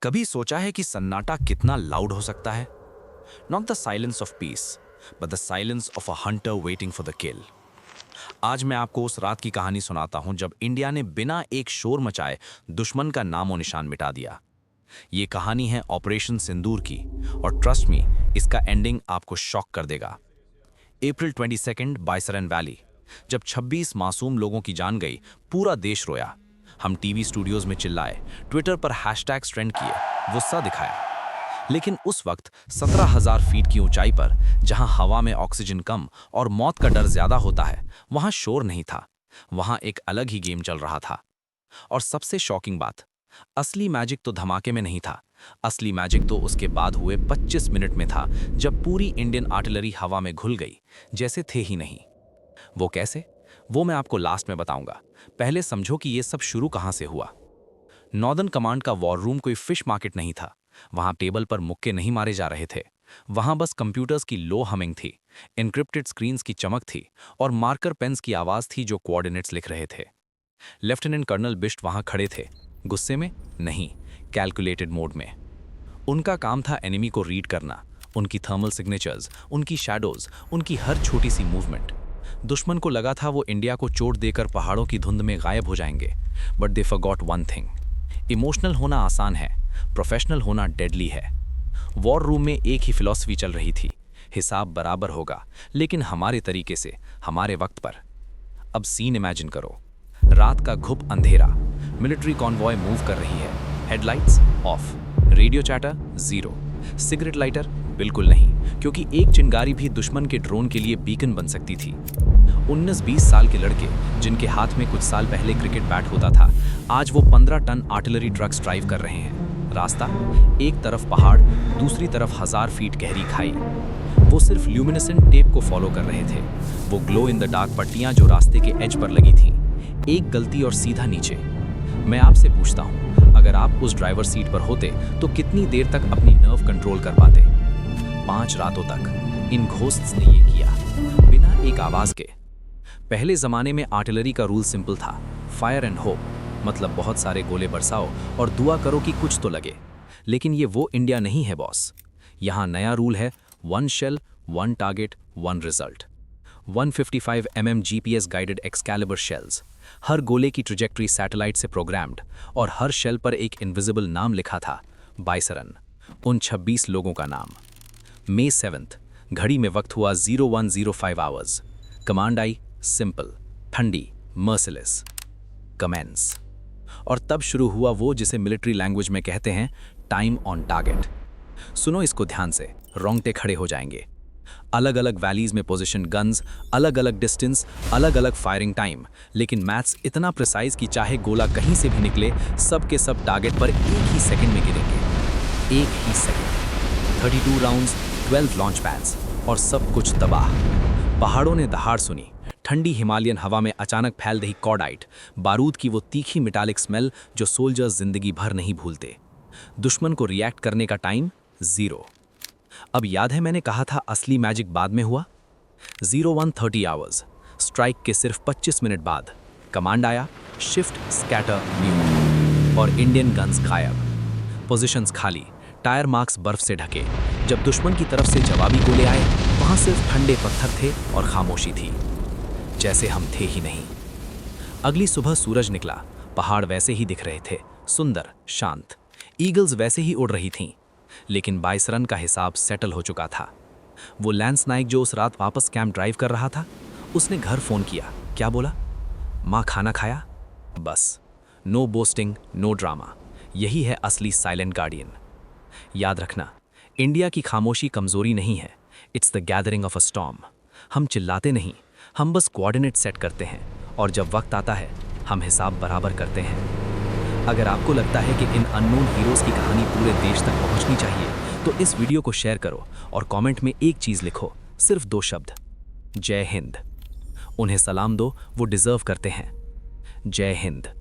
कभी सोचा है कि सन्नाटा कितना लाउड हो सकता है? Not the silence of peace, but the silence of a Hunter waiting for the किल। आज मैं आपको उस रात की कहानी सुनाता हूं जब इंडिया ने बिना एक शोर मचाए दुश्मन का नामो निशान मिटा दिया। ये कहानी है ऑपरेशन सिंदूर की, और ट्रस्ट मी, इसका एंडिंग आपको शॉक कर देगा। अप्रैल 22 बाइसरन वैली, जब 26 मासूम लोगों की जान गई, पूरा देश रोया। हम टीवी स्टूडियोज में चिल्लाए, ट्विटर पर हैशटैग्स ट्रेंड किए, गुस्सा दिखाया। लेकिन उस वक्त 17,000 फीट की ऊंचाई पर, जहां हवा में ऑक्सीजन कम और मौत का डर ज्यादा होता है, वहां शोर नहीं था। वहां एक अलग ही गेम चल रहा था। और सबसे शॉकिंग बात, असली मैजिक तो धमाके में नहीं था। असली मैजिक तो उसके बाद हुए 25 मिनट में था, जब पूरी इंडियन आर्टिलरी हवा में घुल गई, जैसे थे ही नहीं। वो कैसे? वो मैं आपको लास्ट में बताऊंगा। पहले समझो कि ये सब शुरू कहां से हुआ। नॉर्दर्न कमांड का वॉर रूम कोई फिश मार्केट नहीं था। वहां टेबल पर मुक्के नहीं मारे जा रहे थे। वहां बस कंप्यूटर्स की लो हमिंग थी, एन्क्रिप्टेड स्क्रीन्स की चमक थी, और मार्कर पेन्स की आवाज थी जो कोऑर्डिनेट्स लिख रहे थे। लेफ्टिनेंट कर्नल बिष्ट वहां खड़े थे, गुस्से में नहीं, कैलकुलेटेड मोड में। उनका काम था एनिमी को रीड करना, उनकी थर्मल सिग्नेचर्स, उनकी शैडोज, उनकी हर छोटी सी मूवमेंट। दुश्मन को लगा था वो इंडिया को चोट देकर पहाड़ों की धुंध में गायब हो जाएंगे, but they forgot one thing. Emotional होना आसान है, प्रोफेशनल होना डेडली है। वॉर रूम में एक ही फिलॉसफी चल रही थी, हिसाब बराबर होगा, लेकिन हमारे तरीके से, हमारे वक्त पर। अब सीन इमेजिन करो, रात का घुप अंधेरा, मिलिट्री कॉन्वॉय मूव कर रही है, headlights of, radio chatter zero, cigarette lighter बिल्कुल नहीं, क्योंकि एक चिंगारी भी दुश्मन के ड्रोन के लिए बीकन बन सकती थी। 19-20 साल के लड़के, जिनके हाथ में कुछ साल पहले क्रिकेट बैट होता था, आज वो 15 टन आर्टिलरी ट्रक्स ड्राइव कर रहे हैं। रास्ता, एक तरफ पहाड़, दूसरी तरफ 1000 फीट गहरी खाई। वो सिर्फ ल्यूमिनेसेंट टेप को फॉलो कर रहे थे, वो ग्लो इन द डार्क पट्टियां जो रास्ते के एज पर लगी थीं। एक गलती और सीधा नीचे। मैं आपसे पूछता हूं, अगर आप उस ड्राइवर सीट पर होते तो कितनी देर तक अपनी नर्व कंट्रोल कर पाते? 5 रातों तक इन घोस्ट्स ने ये किया, बिना एक आवाज के। पहले जमाने में आर्टिलरी का रूल सिंपल था, फायर एंड होप, मतलब बहुत सारे गोले बरसाओ और दुआ करो कि कुछ तो लगे। लेकिन ये वो इंडिया नहीं है बॉस। यहाँ नया रूल है, 1 shell 1 target 1 result. 155 mm GPS guided Excalibur shells, हर गोले की ट्रैजेक्टरी सैटेलाइट से प्रोग्राम्ड, और हर शेल पर एक इनविजिबल नाम लिखा था, बाइसरन, उन 26 लोगों का नाम। May 7, घड़ी में वक्त हुआ 0105 आवर्स। कमांड आई, सिंपल, ठंडी, मर्सिलेस, कमेंस। और तब शुरू हुआ वो जिसे मिलिट्री लैंग्वेज में कहते हैं टाइम ऑन टारगेट। सुनो इसको ध्यान से, रोंगटे खड़े हो जाएंगे। अलग अलग वैलीज में पोजीशन गन्स, अलग अलग डिस्टेंस, अलग अलग फायरिंग टाइम, लेकिन मैथ्स इतना प्रिसाइज कि चाहे गोला कहीं से भी निकले, सब के सब टारगेट पर एक ही सेकंड में गिरेंगे। एक ही सेकंड। 32 राउंड्स, 12 लॉन्च पैड्स, और सब कुछ तबाह। पहाड़ों ने दहाड़ सुनी। ठंडी हिमालयन हवा में अचानक फैल रही कॉर्डाइट, बारूद की वो तीखी मेटालिक स्मेल जो सोल्जर्स जिंदगी भर नहीं भूलते। दुश्मन को रिएक्ट करने का टाइम 0। अब याद है मैंने कहा था असली मैजिक बाद में हुआ? 0130 आवर्स, स्ट्राइक के सिर्फ 25 मिनट बाद कमांड आया, शिफ्ट स्कैटर न्यू, और इंडियन गन्स गायब, पोजीशंस खाली, टायर मार्क्स बर्फ से ढके। जब दुश्मन की तरफ से जवाबी गोले आए, वहां सिर्फ ठंडे पत्थर थे और खामोशी थी, जैसे हम थे ही नहीं। अगली सुबह सूरज निकला, पहाड़ वैसे ही दिख रहे थे, सुंदर, शांत, ईगल्स वैसे ही उड़ रही थीं। लेकिन बाइसरन का हिसाब सेटल हो चुका था। वो लैंस नाइक जो उस रात वापस कैंप ड्राइव कर रहा था, उसने घर फोन किया। क्या बोला? माँ खाना खाया? बस, नो बोस्टिंग, नो ड्रामा। यही है असली साइलेंट गार्डियन। याद रखना, इंडिया की खामोशी कमजोरी नहीं है, it's the gathering of a storm. हम चिल्लाते नहीं, हम बस कोऑर्डिनेट सेट करते हैं, और जब वक्त आता है, हम हिसाब बराबर करते हैं। अगर आपको लगता है कि इन अननोन हीरोज़ की कहानी पूरे देश तक पहुंचनी चाहिए, तो इस वीडियो को शेयर करो और कमेंट में एक चीज़ लिखो, सिर्फ 2 शब्द, जय हिंद। उन्हें सलाम दो, वो डिजर्व करते हैं। जय हिंद।